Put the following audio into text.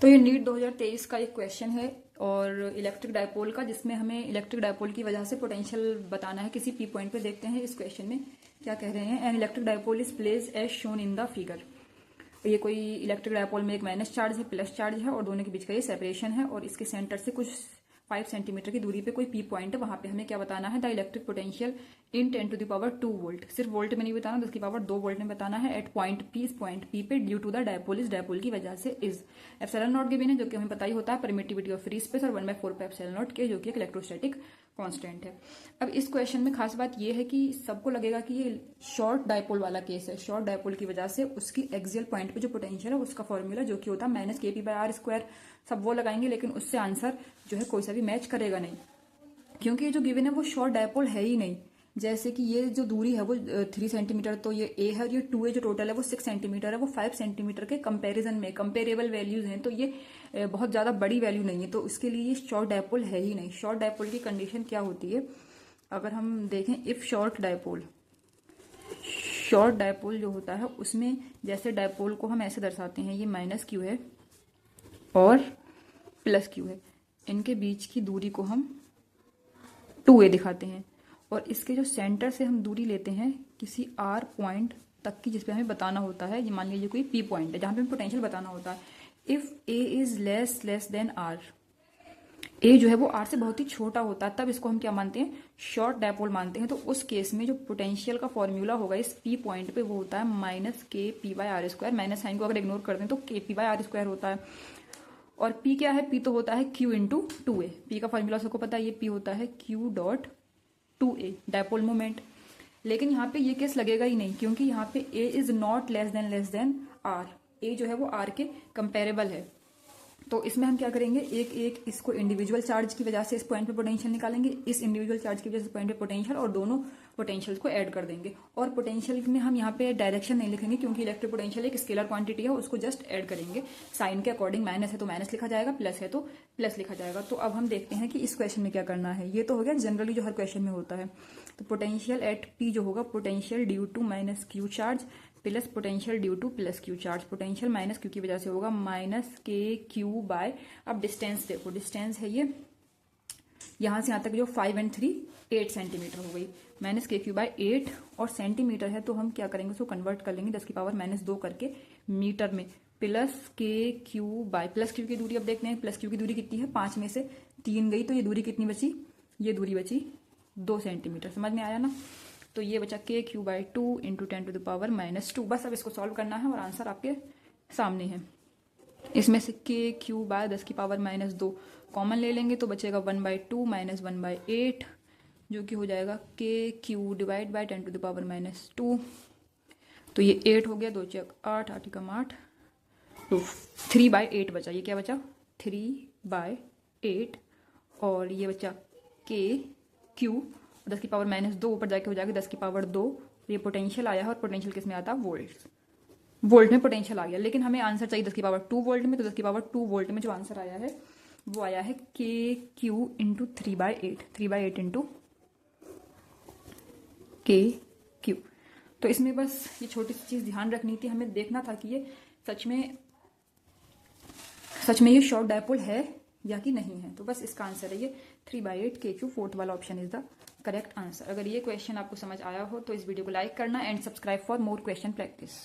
तो ये नीट 2023 का एक क्वेश्चन है और इलेक्ट्रिक डायपोल का, जिसमें हमें इलेक्ट्रिक डायपोल की वजह से पोटेंशियल बताना है किसी पी पॉइंट पे। देखते हैं इस क्वेश्चन में क्या कह रहे हैं। An electric dipole is place as shown in the figure. ये कोई इलेक्ट्रिक डायपोल में एक माइनस चार्ज है, प्लस चार्ज है और दोनों के बीच का ये सेपरेशन है और इसके सेंटर से कुछ 5 सेंटीमीटर की दूरी पे कोई पी पॉइंट है। वहां पे हमें क्या बताना है, the electric potential in 10⁻² volt. सिर्फ वोल्ट में नहीं बताना, 10⁻² वोल्ट में बताना है। एट पॉइंट पी, इस पॉइंट पी पे ड्यू टू द डायपोल, इस डायपोल की वजह से इज एप्सिलॉन नॉट गिवन है, जो कि हमें पता ही होता है परमिटिविटी ऑफ फ्री स्पेस, और 1/4 पे एप्सिलॉन नॉट के, जो कि एक इलेक्ट्रोस्टैटिक कांस्टेंट है। अब इस क्वेश्चन में खास बात यह है कि सबको लगेगा कि ये शॉर्ट डायपोल वाला केस है। शॉर्ट डायपोल की वजह से उसकी एक्सियल पॉइंट पे जो पोटेंशियल है उसका फॉर्मूला जो कि होता है -kp/r², सब वो लगाएंगे, लेकिन उससे आंसर जो है कोई सा भी मैच करेगा नहीं, क्योंकि ये जो गिवन है वो शॉर्ट डायपोल है ही नहीं। जैसे कि ये जो दूरी है वो 3 सेंटीमीटर, तो ये ए है, और ये 2 ए जो टोटल है वो 6 सेंटीमीटर है। वो 5 सेंटीमीटर के कंपैरिजन में कंपेरेबल वैल्यूज हैं, तो ये बहुत ज्यादा बड़ी वैल्यू नहीं है, तो उसके लिए ये शॉर्ट डायपोल है ही नहीं। शॉर्ट डायपोल की कंडीशन क्या होती है, अगर हम देखें, इफ शॉर्ट डायपोल जो होता है उसमें जैसे डायपोल को हम ऐसे दर्शाते हैं, ये -q है और +q है, इनके बीच की दूरी को हम 2a दिखाते हैं, और इसके जो सेंटर से हम दूरी लेते हैं किसी r पॉइंट तक की, जिसपे हमें बताना होता है, ये मान लीजिए कोई p पॉइंट है जहां पे हमें पोटेंशियल बताना होता है। If a is less than r, a जो है वो r से बहुत ही छोटा होता है, तब इसको हम क्या मानते हैं, शॉर्ट डायपोल मानते हैं। तो उस केस में जो पोटेंशियल का फॉर्मूला होगा इस p पॉइंट पे वो होता है -kp/r²। माइनस साइन को अगर इग्नोर कर दें तो kp/r² होता है, और p क्या है, p तो होता है q इंटू 2a। p का फॉर्मूला सबको पता है, ये p होता है q.2a डायपोल मोमेंट। लेकिन यहाँ पे ये केस लगेगा ही नहीं, क्योंकि यहाँ पे a is not less than r। a जो है वो r के कंपेरेबल है। तो इसमें हम क्या करेंगे, एक एक इसको इंडिविजुअल चार्ज की वजह से इस पॉइंट पे पोटेंशियल निकालेंगे, इस इंडिविजुअल चार्ज की वजह से पॉइंट पे पोटेंशियल, और दोनों पोटेंशियल्स को ऐड कर देंगे। और पोटेंशियल में हम यहाँ पे डायरेक्शन नहीं लिखेंगे, क्योंकि इलेक्ट्रिक पोटेंशियल एक स्केलर क्वांटिटी है, उसको जस्ट ऐड करेंगे। साइन के अकॉर्डिंग माइनस है तो माइनस लिखा जाएगा, प्लस है तो प्लस लिखा जाएगा। तो अब हम देखते हैं कि इस क्वेश्चन में क्या करना है। ये तो हो गया जनरली जो हर क्वेश्चन में होता है। तो पोटेंशियल एट पी जो होगा, potential due to -q charge plus potential due to +q charge. Potential -q की वजह से होगा -kq/, अब डिस्टेंस देखो, डिस्टेंस है ये यहां से यहां तक जो 5 और 3 8 सेंटीमीटर हो गई, -kq/8, और सेंटीमीटर है तो हम क्या करेंगे, उसको कन्वर्ट कर लेंगे 10⁻2 करके मीटर में, +kq/+q की दूरी। अब देखते हैं +q की दूरी कितनी है, 5 में से 3 गई, तो ये दूरी कितनी बची, ये दूरी बची 2 सेंटीमीटर। समझ में आया ना। तो ये बचा kq/2 इंटू 10⁻²। बस अब इसको सॉल्व करना है और आंसर आपके सामने है। इसमें से kq/10⁻2 कॉमन ले लेंगे तो बचेगा 1/2 - 1/8, जो कि हो जाएगा kq डिवाइड बाय 10⁻²। तो ये 8 हो गया, 2 × 8, 8 × 8, तो 3/8 बचा। ये क्या बचा, 3/8, और ये बचा kq, 10⁻2 ऊपर जाके हो जाएगा 10⁻2। ये पोटेंशियल आया है, और पोटेंशियल किस में आता है, वोल्ट में पोटेंशियल आ गया। लेकिन हमें आंसर चाहिए 10⁻2 वोल्ट में, तो 10⁻2 वोल्ट में जो आंसर आया है वो आया है kq इंटू 3/8, 3/8 इंटू kq। तो इसमें बस ये छोटी सी चीज ध्यान रखनी थी, हमें देखना था कि ये सच में ये शॉर्ट डायपोल है या कि नहीं है। तो बस इसका आंसर है ये 3/8 kq, फोर्थ वाला option is the correct answer. अगर ये क्वेश्चन आपको समझ आया हो तो इस वीडियो को लाइक करना and subscribe for more question practice.